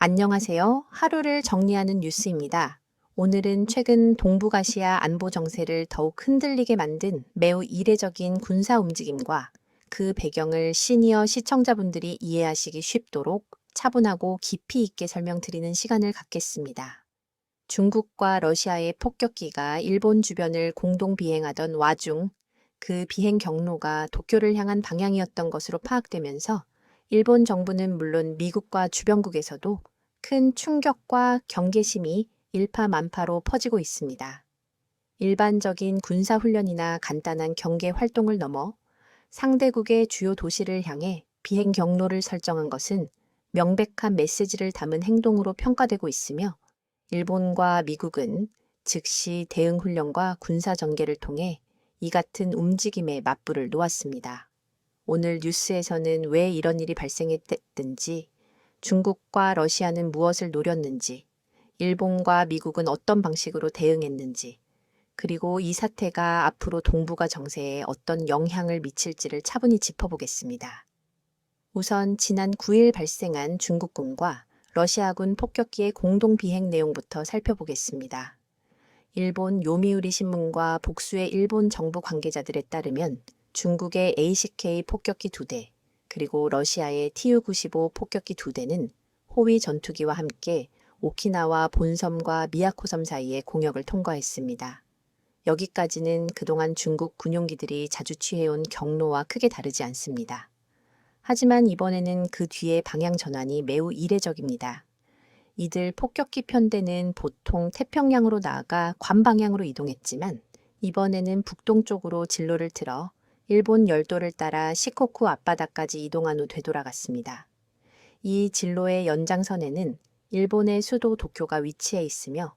안녕하세요. 하루를 정리하는 뉴스입니다. 오늘은 최근 동북아시아 안보 정세를 더욱 흔들리게 만든 매우 이례적인 군사 움직임과 그 배경을 시니어 시청자분들이 이해하시기 쉽도록 차분하고 깊이 있게 설명드리는 시간을 갖겠습니다. 중국과 러시아의 폭격기가 일본 주변을 공동 비행하던 와중 그 비행 경로가 도쿄를 향한 방향이었던 것으로 파악되면서 일본 정부는 물론 미국과 주변국에서도 큰 충격과 경계심이 일파만파로 퍼지고 있습니다. 일반적인 군사훈련이나 간단한 경계 활동을 넘어 상대국의 주요 도시를 향해 비행 경로를 설정한 것은 명백한 메시지를 담은 행동으로 평가되고 있으며 일본과 미국은 즉시 대응 훈련과 군사 전개를 통해 이 같은 움직임에 맞불을 놓았습니다. 오늘 뉴스에서는 왜 이런 일이 발생했든지, 중국과 러시아는 무엇을 노렸는지, 일본과 미국은 어떤 방식으로 대응했는지, 그리고 이 사태가 앞으로 동북아 정세에 어떤 영향을 미칠지를 차분히 짚어보겠습니다. 우선 지난 9일 발생한 중국군과 러시아군 폭격기의 공동 비행 내용부터 살펴보겠습니다. 일본 요미우리 신문과 복수의 일본 정부 관계자들에 따르면 중국의 ACK 폭격기 2대, 그리고 러시아의 Tu-95 폭격기 2대는 호위 전투기와 함께 오키나와 본섬과 미야코섬 사이의 공역을 통과했습니다. 여기까지는 그동안 중국 군용기들이 자주 취해온 경로와 크게 다르지 않습니다. 하지만 이번에는 그 뒤의 방향 전환이 매우 이례적입니다. 이들 폭격기 편대는 보통 태평양으로 나아가 관 방향으로 이동했지만 이번에는 북동쪽으로 진로를 틀어 일본 열도를 따라 시코쿠 앞바다까지 이동한 후 되돌아갔습니다. 이 진로의 연장선에는 일본의 수도 도쿄가 위치해 있으며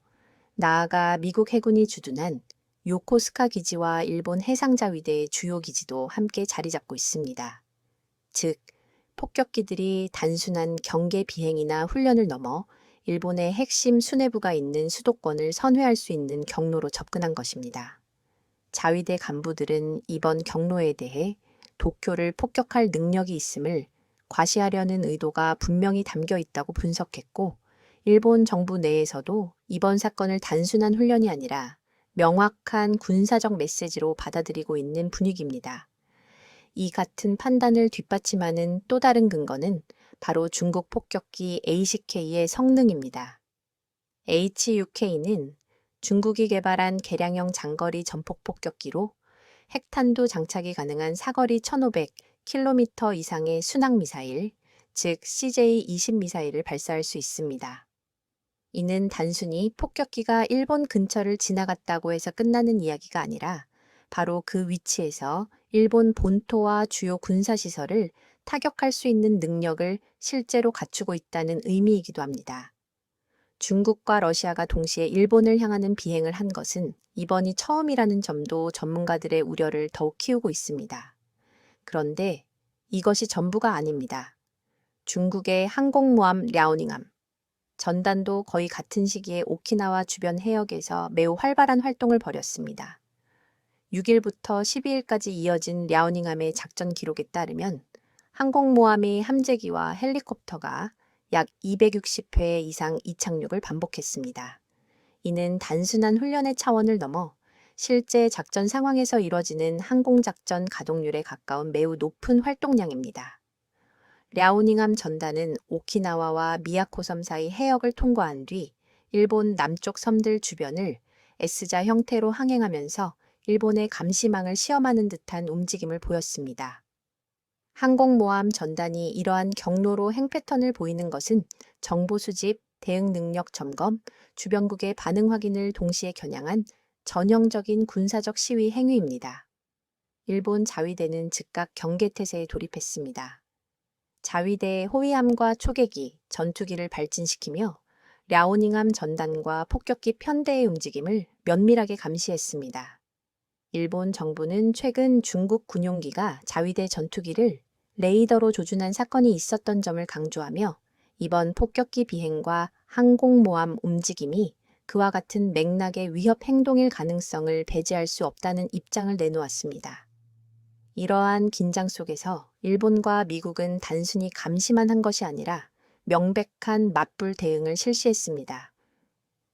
나아가 미국 해군이 주둔한 요코스카 기지와 일본 해상자위대의 주요 기지도 함께 자리 잡고 있습니다. 즉, 폭격기들이 단순한 경계 비행이나 훈련을 넘어 일본의 핵심 수뇌부가 있는 수도권을 선회할 수 있는 경로로 접근한 것입니다. 자위대 간부들은 이번 경로에 대해 도쿄를 폭격할 능력이 있음을 과시하려는 의도가 분명히 담겨 있다고 분석했고, 일본 정부 내에서도 이번 사건을 단순한 훈련이 아니라 명확한 군사적 메시지로 받아들이고 있는 분위기입니다. 이 같은 판단을 뒷받침하는 또 다른 근거는 바로 중국 폭격기 ACK의 성능입니다. HUK는 중국이 개발한 개량형 장거리 전폭 폭격기로 핵탄두 장착이 가능한 사거리 1,500km 이상의 순항미사일, 즉 CJ-20 미사일을 발사할 수 있습니다. 이는 단순히 폭격기가 일본 근처를 지나갔다고 해서 끝나는 이야기가 아니라 바로 그 위치에서 일본 본토와 주요 군사시설을 타격할 수 있는 능력을 실제로 갖추고 있다는 의미이기도 합니다. 중국과 러시아가 동시에 일본을 향하는 비행을 한 것은 이번이 처음이라는 점도 전문가들의 우려를 더욱 키우고 있습니다. 그런데 이것이 전부가 아닙니다. 중국의 항공모함 랴오닝함, 전단도 거의 같은 시기에 오키나와 주변 해역에서 매우 활발한 활동을 벌였습니다. 6일부터 12일까지 이어진 랴오닝함의 작전 기록에 따르면 항공모함의 함재기와 헬리콥터가 약 260회 이상 이착륙을 반복했습니다. 이는 단순한 훈련의 차원을 넘어 실제 작전 상황에서 이뤄지는 항공작전 가동률에 가까운 매우 높은 활동량입니다. 랴오닝함 전단은 오키나와와 미야코섬 사이 해역을 통과한 뒤 일본 남쪽 섬들 주변을 S자 형태로 항행하면서 일본의 감시망을 시험하는 듯한 움직임을 보였습니다. 항공모함 전단이 이러한 경로로 행 패턴을 보이는 것은 정보 수집, 대응 능력 점검, 주변국의 반응 확인을 동시에 겨냥한 전형적인 군사적 시위 행위입니다. 일본 자위대는 즉각 경계태세에 돌입했습니다. 자위대의 호위함과 초계기, 전투기를 발진시키며 랴오닝함 전단과 폭격기 편대의 움직임을 면밀하게 감시했습니다. 일본 정부는 최근 중국 군용기가 자위대 전투기를 레이더로 조준한 사건이 있었던 점을 강조하며 이번 폭격기 비행과 항공모함 움직임이 그와 같은 맥락의 위협 행동일 가능성을 배제할 수 없다는 입장을 내놓았습니다. 이러한 긴장 속에서 일본과 미국은 단순히 감시만 한 것이 아니라 명백한 맞불 대응을 실시했습니다.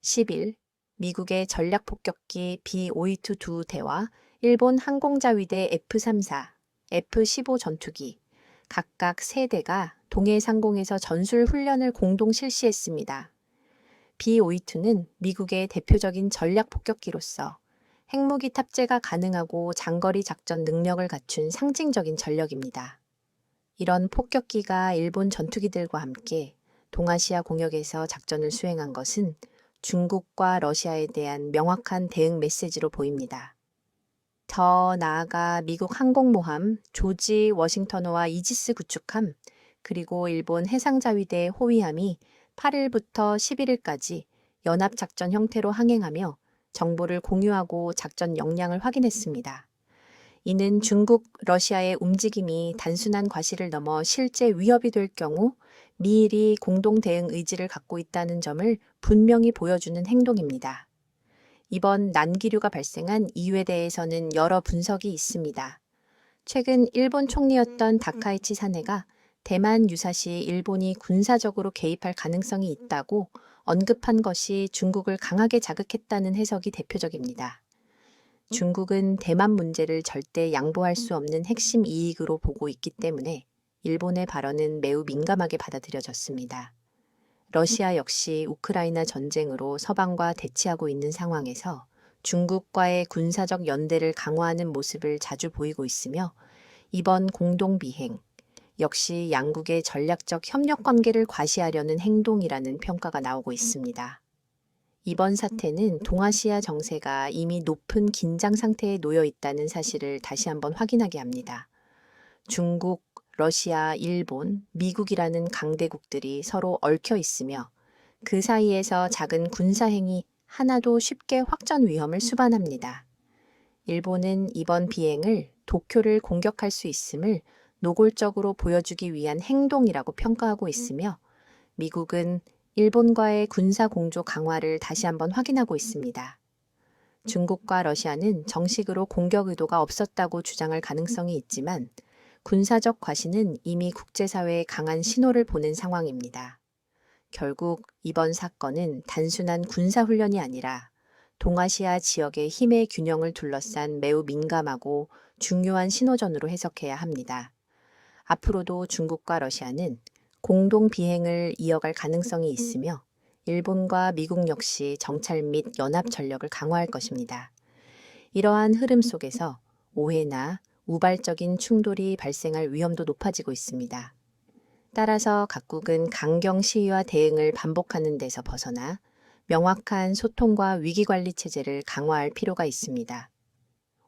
10일, 미국의 전략폭격기 B-522대와 일본 항공자위대 F-34, F-15 전투기, 각각 3대가 동해 상공에서 전술 훈련을 공동 실시했습니다. B-522는 미국의 대표적인 전략 폭격기로서 핵무기 탑재가 가능하고 장거리 작전 능력을 갖춘 상징적인 전력입니다. 이런 폭격기가 일본 전투기들과 함께 동아시아 공역에서 작전을 수행한 것은 중국과 러시아에 대한 명확한 대응 메시지로 보입니다. 더 나아가 미국 항공모함 조지 워싱턴호와 이지스 구축함, 그리고 일본 해상자위대 호위함이 8일부터 11일까지 연합작전 형태로 항행하며 정보를 공유하고 작전 역량을 확인했습니다. 이는 중국, 러시아의 움직임이 단순한 과시를 넘어 실제 위협이 될 경우 미일이 공동 대응 의지를 갖고 있다는 점을 분명히 보여주는 행동입니다. 이번 난기류가 발생한 이유에 대해서는 여러 분석이 있습니다. 최근 일본 총리였던 다카이치 사네가 대만 유사시 일본이 군사적으로 개입할 가능성이 있다고 언급한 것이 중국을 강하게 자극했다는 해석이 대표적입니다. 중국은 대만 문제를 절대 양보할 수 없는 핵심 이익으로 보고 있기 때문에 일본의 발언은 매우 민감하게 받아들여졌습니다. 러시아 역시 우크라이나 전쟁으로 서방과 대치하고 있는 상황에서 중국과의 군사적 연대를 강화하는 모습을 자주 보이고 있으며 이번 공동 비행 역시 양국의 전략적 협력 관계를 과시하려는 행동이라는 평가가 나오고 있습니다. 이번 사태는 동아시아 정세가 이미 높은 긴장 상태에 놓여 있다는 사실을 다시 한번 확인하게 합니다. 중국, 러시아, 일본, 미국이라는 강대국들이 서로 얽혀 있으며 그 사이에서 작은 군사행위 하나도 쉽게 확전 위험을 수반합니다. 일본은 이번 비행을 도쿄를 공격할 수 있음을 노골적으로 보여주기 위한 행동이라고 평가하고 있으며 미국은 일본과의 군사 공조 강화를 다시 한번 확인하고 있습니다. 중국과 러시아는 정식으로 공격 의도가 없었다고 주장할 가능성이 있지만 군사적 과시는 이미 국제사회에 강한 신호를 보낸 상황입니다. 결국 이번 사건은 단순한 군사훈련이 아니라 동아시아 지역의 힘의 균형을 둘러싼 매우 민감하고 중요한 신호전으로 해석해야 합니다. 앞으로도 중국과 러시아는 공동 비행을 이어갈 가능성이 있으며 일본과 미국 역시 정찰 및 연합 전력을 강화할 것입니다. 이러한 흐름 속에서 오해나 우발적인 충돌이 발생할 위험도 높아지고 있습니다. 따라서 각국은 강경 시위와 대응을 반복하는 데서 벗어나 명확한 소통과 위기관리 체제를 강화할 필요가 있습니다.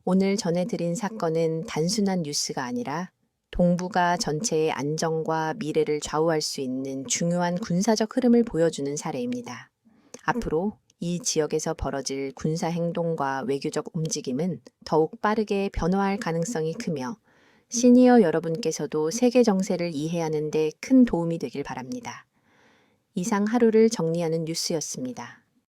오늘 전해드린 사건은 단순한 뉴스가 아니라 동북아 전체의 안정과 미래를 좌우할 수 있는 중요한 군사적 흐름을 보여주는 사례입니다. 앞으로 이 지역에서 벌어질 군사 행동과 외교적 움직임은 더욱 빠르게 변화할 가능성이 크며 시니어 여러분께서도 세계 정세를 이해하는 데 큰 도움이 되길 바랍니다. 이상 하루를 정리하는 뉴스였습니다.